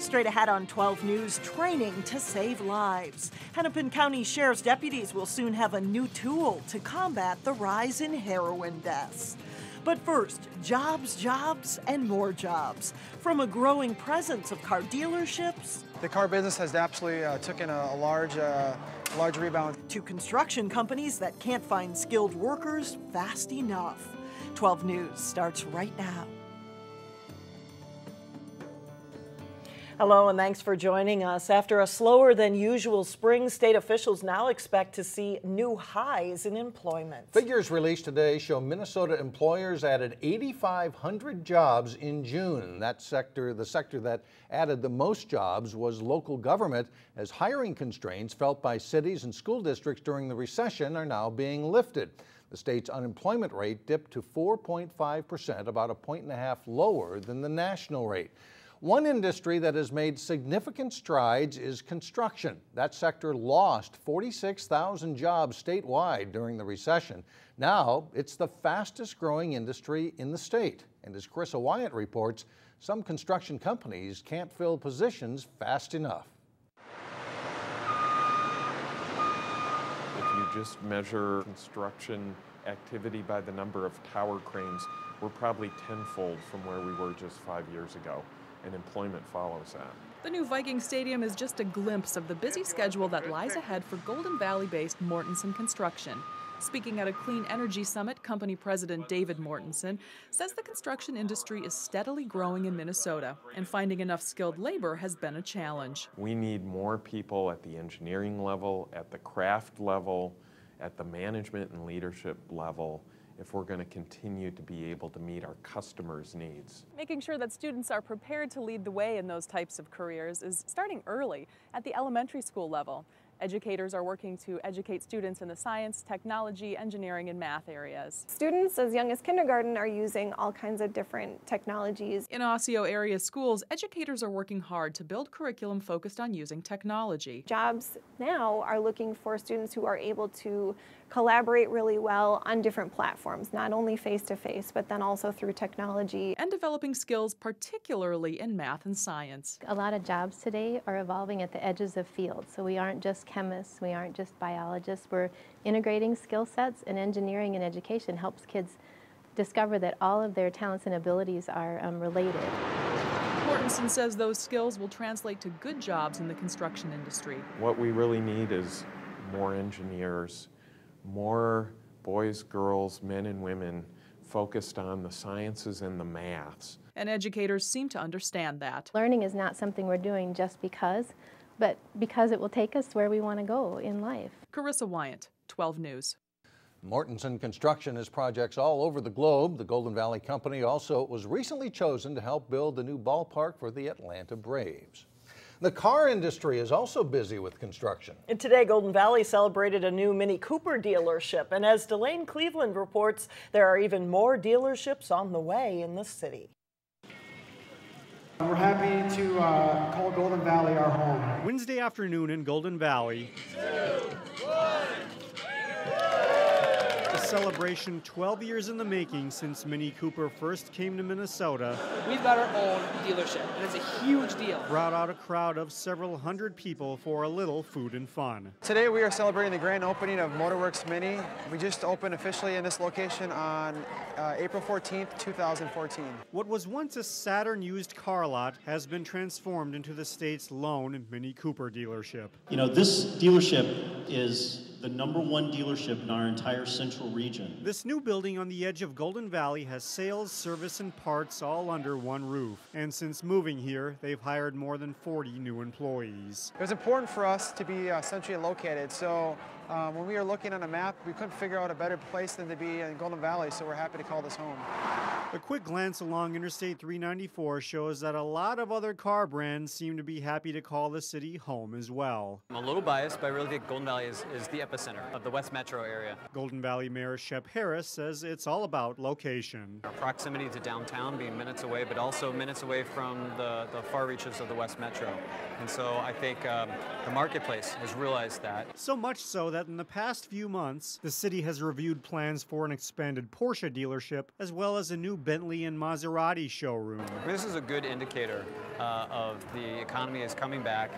Straight ahead on 12 News, training to save lives. Hennepin County Sheriff's deputies will soon have a new tool to combat the rise in heroin deaths. But first, jobs, jobs, and more jobs. From a growing presence of car dealerships. The car business has absolutely taken a large rebound. To construction companies that can't find skilled workers fast enough. 12 News starts right now. Hello and thanks for joining us. After a slower than usual spring, state officials now expect to see new highs in employment. Figures released today show Minnesota employers added 8,500 jobs in June. The sector that added the most jobs was local government, as hiring constraints felt by cities and school districts during the recession are now being lifted. The state's unemployment rate dipped to 4.5%, about a point and a half lower than the national rate. One industry that has made significant strides is construction. That sector lost 46,000 jobs statewide during the recession. Now it's the fastest growing industry in the state. And as Carissa Wyatt reports, some construction companies can't fill positions fast enough. If you just measure construction activity by the number of tower cranes, we're probably tenfold from where we were just 5 years ago. And employment follows that. The new Viking Stadium is just a glimpse of the busy schedule that lies ahead for Golden Valley-based Mortenson Construction. Speaking at a clean energy summit, company president David Mortenson says the construction industry is steadily growing in Minnesota, and finding enough skilled labor has been a challenge. We need more people at the engineering level, at the craft level, at the management and leadership level, if we're going to continue to be able to meet our customers' needs. Making sure that students are prepared to lead the way in those types of careers is starting early at the elementary school level. Educators are working to educate students in the science, technology, engineering, and math areas. Students as young as kindergarten are using all kinds of different technologies. In Osseo area schools, educators are working hard to build curriculum focused on using technology. Jobs now are looking for students who are able to collaborate really well on different platforms, not only face-to-face, but then also through technology. And developing skills particularly in math and science. A lot of jobs today are evolving at the edges of fields, so we aren't just chemists, we aren't just biologists, we're integrating skill sets, and engineering and education helps kids discover that all of their talents and abilities are related. Mortenson says those skills will translate to good jobs in the construction industry. What we really need is more engineers, more boys, girls, men and women focused on the sciences and the maths. And educators seem to understand that. Learning is not something we're doing just because, but because it will take us where we want to go in life. Carissa Wyatt, 12 News. Mortenson Construction has projects all over the globe. The Golden Valley Company also was recently chosen to help build the new ballpark for the Atlanta Braves. The car industry is also busy with construction. And today, Golden Valley celebrated a new Mini Cooper dealership. And as Delane Cleveland reports, there are even more dealerships on the way in the city. We're happy to call Golden Valley our home. Wednesday afternoon in Golden Valley. 2, 1. A celebration 12 years in the making since Mini Cooper first came to Minnesota. We've got our own dealership, and it's a huge deal. Brought out a crowd of several hundred people for a little food and fun. Today we are celebrating the grand opening of Motorworks Mini. We just opened officially in this location on April 14th, 2014. What was once a Saturn used car lot has been transformed into the state's lone Mini Cooper dealership. You know, this dealership is the #1 dealership in our entire central region. This new building on the edge of Golden Valley has sales, service, and parts all under one roof. And since moving here, they've hired more than 40 new employees. It was important for us to be centrally located, so when we were looking on a map, we couldn't figure out a better place than to be in Golden Valley, so we're happy to call this home. A quick glance along Interstate 394 shows that a lot of other car brands seem to be happy to call the city home as well. I'm a little biased, but I really think Golden Valley is the epicenter of the West Metro area. Golden Valley Mayor Shep Harris says it's all about location. Our proximity to downtown, being minutes away, but also minutes away from the far reaches of the West Metro. And so I think the marketplace has realized that. So much so that that in the past few months, the city has reviewed plans for an expanded Porsche dealership, as well as a new Bentley and Maserati showroom. This is a good indicator of the economy is coming back.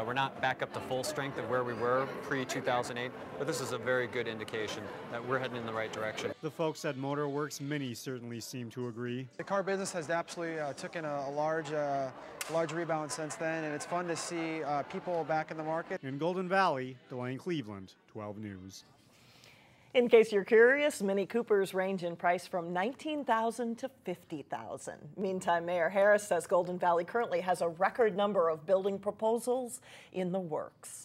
We're not back up to full strength of where we were pre-2008, but this is a very good indication that we're heading in the right direction. The folks at Motorworks Mini certainly seem to agree. The car business has absolutely taken a large rebound since then, and it's fun to see people back in the market. In Golden Valley, Blaine, Cleveland, 12 News. In case you're curious, Mini Coopers range in price from $19,000 to $50,000. Meantime, Mayor Harris says Golden Valley currently has a record number of building proposals in the works.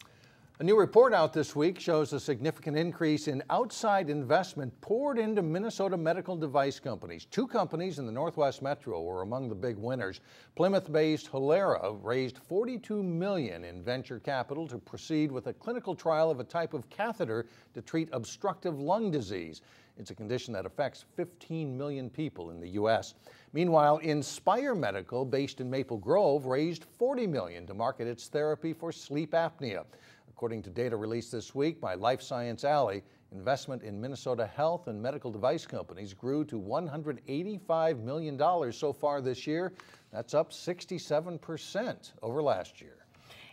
A new report out this week shows a significant increase in outside investment poured into Minnesota medical device companies. Two companies in the Northwest Metro were among the big winners. Plymouth-based Hilera raised $42 million in venture capital to proceed with a clinical trial of a type of catheter to treat obstructive lung disease. It's a condition that affects 15 million people in the U.S. Meanwhile, Inspire Medical, based in Maple Grove, raised $40 million to market its therapy for sleep apnea. According to data released this week by Life Science Alley, investment in Minnesota health and medical device companies grew to $185 million so far this year. That's up 67% over last year.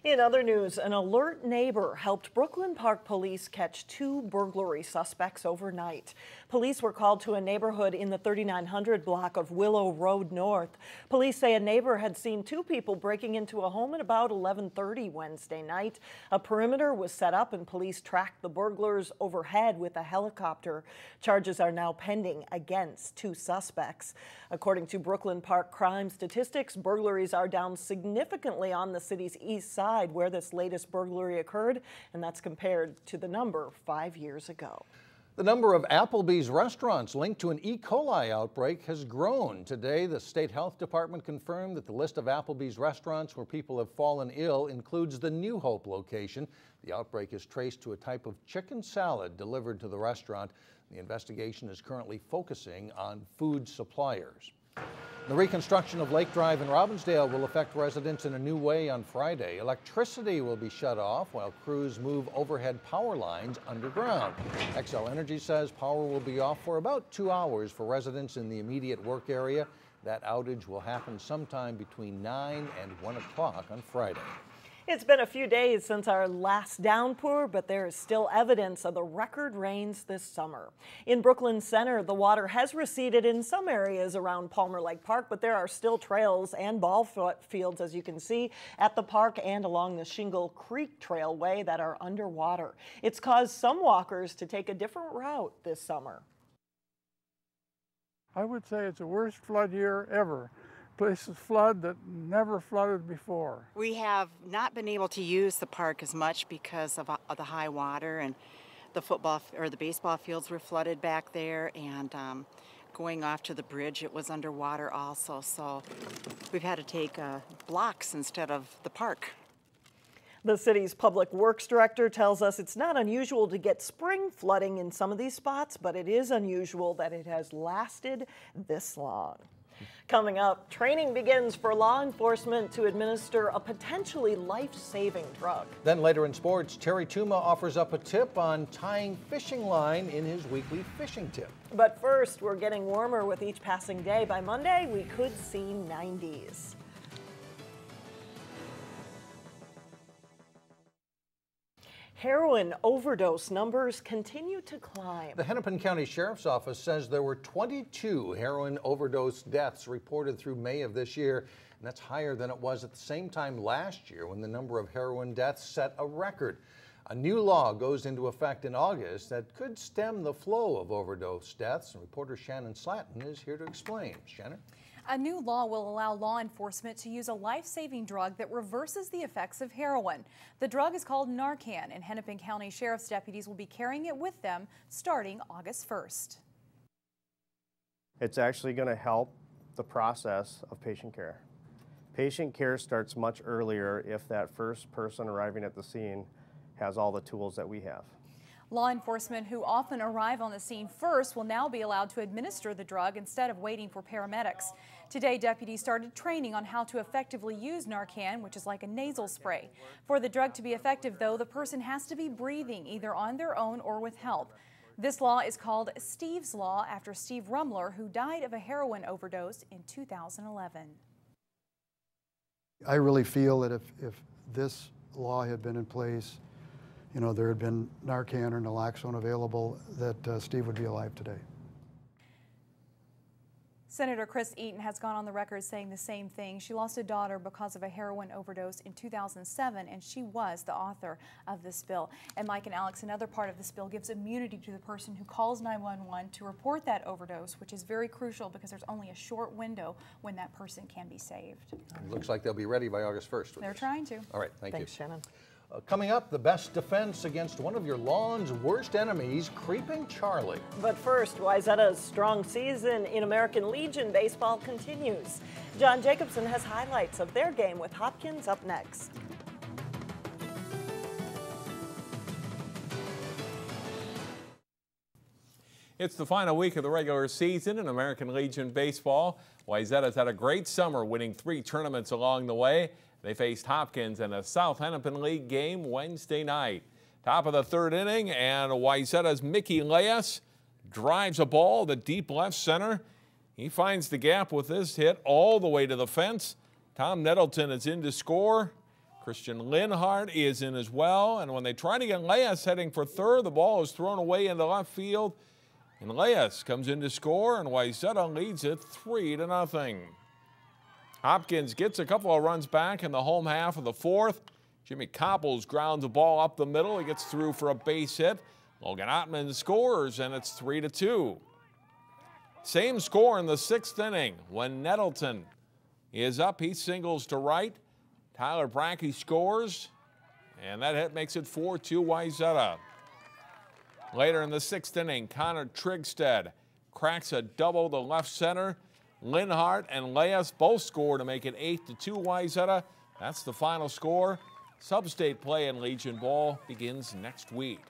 In other news, an alert neighbor helped Brooklyn Park police catch two burglary suspects overnight. Police were called to a neighborhood in the 3900 block of Willow Road North. Police say a neighbor had seen two people breaking into a home at about 11:30 Wednesday night. A perimeter was set up and police tracked the burglars overhead with a helicopter. Charges are now pending against two suspects. According to Brooklyn Park crime statistics, burglaries are down significantly on the city's east side where this latest burglary occurred, and that's compared to the number 5 years ago. The number of Applebee's restaurants linked to an E. coli outbreak has grown. Today, the state health department confirmed that the list of Applebee's restaurants where people have fallen ill includes the New Hope location. The outbreak is traced to a type of chicken salad delivered to the restaurant. The investigation is currently focusing on food suppliers. The reconstruction of Lake Drive in Robbinsdale will affect residents in a new way on Friday. Electricity will be shut off while crews move overhead power lines underground. Xcel Energy says power will be off for about 2 hours for residents in the immediate work area. That outage will happen sometime between 9 and 1 o'clock on Friday. It's been a few days since our last downpour, but there is still evidence of the record rains this summer. In Brooklyn Center, the water has receded in some areas around Palmer Lake Park, but there are still trails and ball fields, as you can see, at the park and along the Shingle Creek Trailway that are underwater. It's caused some walkers to take a different route this summer. I would say it's the worst flood year ever. Places flood that never flooded before. We have not been able to use the park as much because of the high water, and the football or the baseball fields were flooded back there, and going off to the bridge it was underwater also, so we've had to take blocks instead of the park. The city's public works director tells us it's not unusual to get spring flooding in some of these spots, but it is unusual that it has lasted this long. Coming up, training begins for law enforcement to administer a potentially life-saving drug. Then later in sports, Terry Tuma offers up a tip on tying fishing line in his weekly fishing tip. But first, we're getting warmer with each passing day. By Monday, we could see 90s. Heroin overdose numbers continue to climb. The Hennepin County Sheriff's Office says there were 22 heroin overdose deaths reported through May of this year, and that's higher than it was at the same time last year when the number of heroin deaths set a record. A new law goes into effect in August that could stem the flow of overdose deaths, and reporter Shannon Slatton is here to explain. Shannon? A new law will allow law enforcement to use a life-saving drug that reverses the effects of heroin. The drug is called Narcan, and Hennepin County Sheriff's deputies will be carrying it with them starting August 1st. It's actually going to help the process of patient care. Patient care starts much earlier if that first person arriving at the scene has all the tools that we have. Law enforcement, who often arrive on the scene first, will now be allowed to administer the drug instead of waiting for paramedics. Today, deputies started training on how to effectively use Narcan, which is like a nasal spray. For the drug to be effective, though, the person has to be breathing either on their own or with help. This law is called Steve's Law after Steve Rumler, who died of a heroin overdose in 2011. I really feel that if this law had been in place, you know, there had been Narcan or naloxone available, that Steve would be alive today. Senator Chris Eaton has gone on the record saying the same thing. She lost a daughter because of a heroin overdose in 2007, and she was the author of this bill. And Mike and Alex, another part of this bill gives immunity to the person who calls 911 to report that overdose, which is very crucial because there's only a short window when that person can be saved. It looks like they'll be ready by August 1st. They're trying to. All right, thank you. Thanks, Shannon. Coming up, the best defense against one of your lawn's worst enemies, Creeping Charlie. But first, Wayzata's strong season in American Legion baseball continues. John Jacobson has highlights of their game with Hopkins up next. It's the final week of the regular season in American Legion baseball. Wayzata's had a great summer, winning 3 tournaments along the way. They faced Hopkins in a South Hennepin League game Wednesday night. Top of the 3rd inning, and Wayzata's Mickey Leas drives a ball to deep left center. He finds the gap with this hit all the way to the fence. Tom Nettleton is in to score. Christian Linhart is in as well. And when they try to get Leas heading for 3rd, the ball is thrown away into left field. And Leas comes in to score, and Wayzata leads it 3-0. Hopkins gets a couple of runs back in the home half of the 4th. Jimmy Copples grounds the ball up the middle. He gets through for a base hit. Logan Ottman scores, and it's 3-2. Same score in the 6th inning when Nettleton is up. He singles to right. Tyler Brackey scores, and that hit makes it 4-2 Wayzata. Later in the 6th inning, Connor Trigstead cracks a double to left center. Linhart and Leas both score to make it 8-2 Wayzata. That's the final score. Sub-state play in Legion ball begins next week.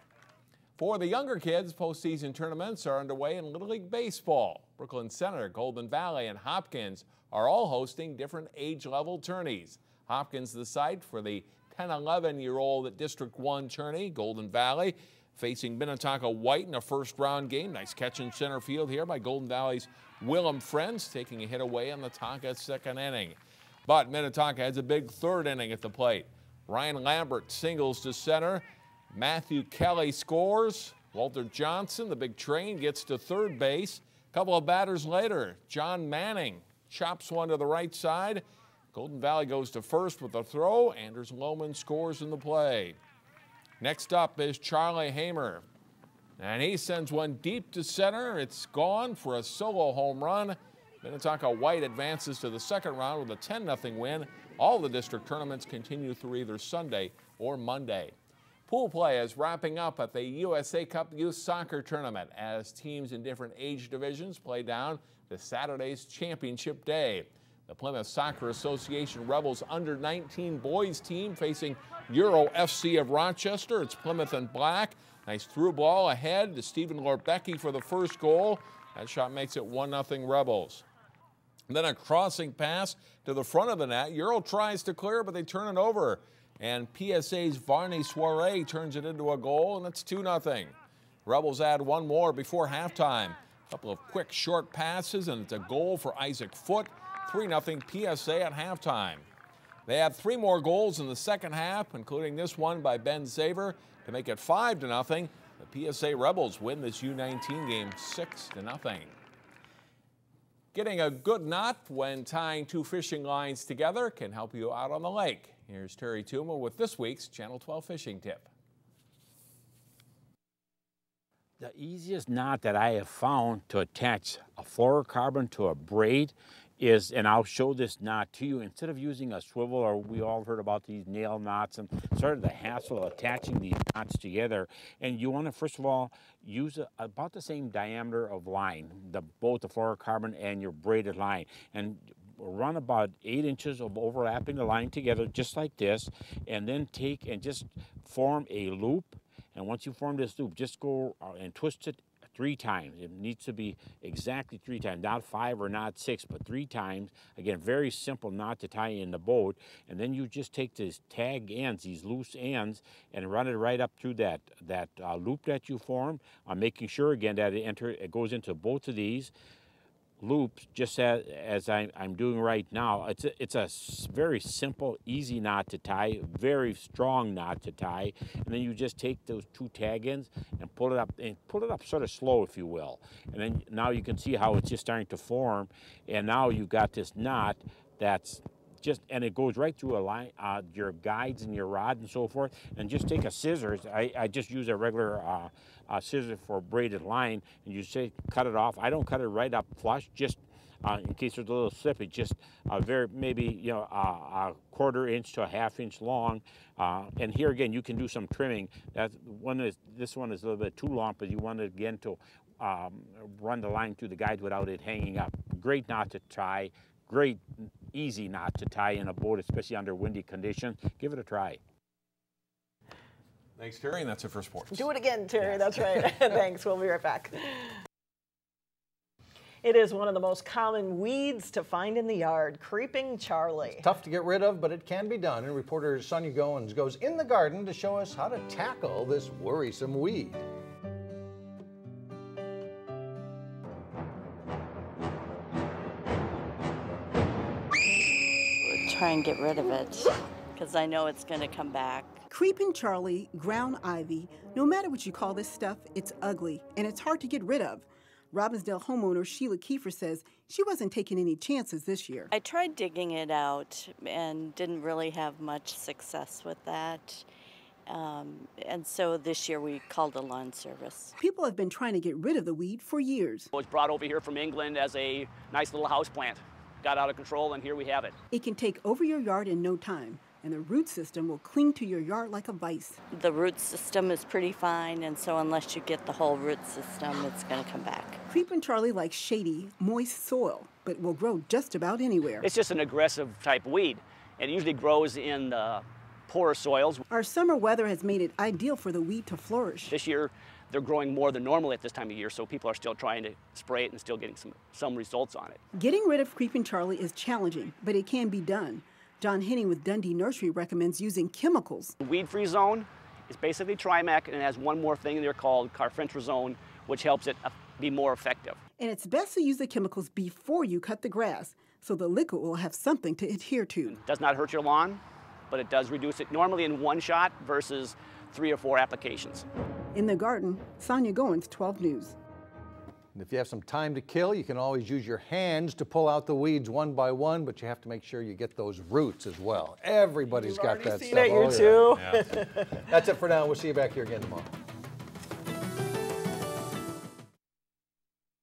For the younger kids, postseason tournaments are underway in Little League Baseball. Brooklyn Center, Golden Valley, and Hopkins are all hosting different age-level tourneys. Hopkins the site for the 10-11-year-old District 1 tourney. Golden Valley facing Minnetonka White in a first-round game. Nice catch in center field here by Golden Valley's Willem Friends, taking a hit away in the Tonka 2nd inning. But Minnetonka has a big 3rd inning at the plate. Ryan Lambert singles to center. Matthew Kelly scores. Walter Johnson, the big train, gets to 3rd base. A couple of batters later, John Manning chops one to the right side. Golden Valley goes to 1st with a throw. Anders Lohman scores in the play. Next up is Charlie Hamer, and he sends one deep to center. It's gone for a solo home run. Minnetonka White advances to the 2nd round with a 10-0 win. All the district tournaments continue through either Sunday or Monday. Pool play is wrapping up at the USA Cup Youth Soccer Tournament as teams in different age divisions play down to Saturday's championship day. The Plymouth Soccer Association Rebels under-19 boys team facing Euro FC of Rochester. It's Plymouth in black. Nice through ball ahead to Stephen Lorbecki for the first goal. That shot makes it 1-0 Rebels. And then a crossing pass to the front of the net. Euro tries to clear, but they turn it over. And PSA's Varney Soiree turns it into a goal, and it's 2-0. Rebels add one more before halftime. A couple of quick short passes, and it's a goal for Isaac Foote. 3-0 PSA at halftime. They have 3 more goals in the second half, including this one by Ben Zaver to make it 5-0. The PSA Rebels win this U19 game 6-0. Getting a good knot when tying 2 fishing lines together can help you out on the lake. Here's Terry Tuma with this week's Channel 12 fishing tip. The easiest knot that I have found to attach a fluorocarbon to a braid is, and I'll show this knot to you, instead of using a swivel, or we all heard about these nail knots and sort of the hassle of attaching these knots together. And you want to, first of all, use about the same diameter of line, both the fluorocarbon and your braided line. And run about 8 inches of overlapping the line together, just like this, and then take and just form a loop And once you form this loop, just go and twist it 3 times. It needs to be exactly 3 times, not 5 or not 6, but 3 times. Again, very simple knot to tie in the boat. And then you just take these tag ends, these loose ends, and run it right up through that loop that you formed, making sure again that it goes into both of these loops, just as I'm doing right now. It's a very simple, easy knot to tie, very strong knot to tie, and then you just take those 2 tag ends and pull it up sort of slow, if you will. And then now you can see how it's just starting to form, and now you've got this knot that's just, and it goes right through a line, your guides and your rod and so forth. And just take a scissors. I just use a regular scissors for braided line, and you say cut it off. I don't cut it right up flush, just in case there's a little slippage, just maybe a 1/4 inch to a 1/2 inch long. And here again, you can do some trimming. This one is a little bit too long, but you want it again to run the line through the guide without it hanging up. Great knot to tie. Great, easy knot to tie in a boat, especially under windy conditions. Give it a try. Thanks, Terry, and that's it for sports. Do it again, Terry. That's right. Thanks. We'll be right back. It is one of the most common weeds to find in the yard, Creeping Charlie. It's tough to get rid of, but it can be done. And reporter Sonia Goins goes in the garden to show us how to tackle this worrisome weed. Try and get rid of it because I know it's going to come back. Creeping Charlie, ground ivy, no matter what you call this stuff, it's ugly and it's hard to get rid of. Robbinsdale homeowner Sheila Kiefer says she wasn't taking any chances this year. I tried digging it out and didn't really have much success with that. And so this year we called a lawn service. People have been trying to get rid of the weed for years. It was brought over here from England as a nice little house plant. Got out of control, and here we have it. It can take over your yard in no time, and the root system will cling to your yard like a vice. The root system is pretty fine, and so unless you get the whole root system, it's going to come back. Creeping Charlie likes shady, moist soil, but will grow just about anywhere. It's just an aggressive type of weed. It usually grows in the poorer soils. Our summer weather has made it ideal for the weed to flourish. This year, they're growing more than normal at this time of year, so people are still trying to spray it and still getting some results on it. Getting rid of Creeping Charlie is challenging, but it can be done. John Henning with Dundee Nursery recommends using chemicals. The weed-free zone is basically Trimec, and it has one more thing in there called carfentrazone, which helps it be more effective. And it's best to use the chemicals before you cut the grass, so the liquid will have something to adhere to. It does not hurt your lawn, but it does reduce it normally in one shot versus 3 or 4 applications. In the garden, Sonia Goins, 12 News. And if you have some time to kill, you can always use your hands to pull out the weeds one by one, but you have to make sure you get those roots as well. Everybody's got that stuff. You too. Yeah. That's it for now. We'll see you back here again tomorrow.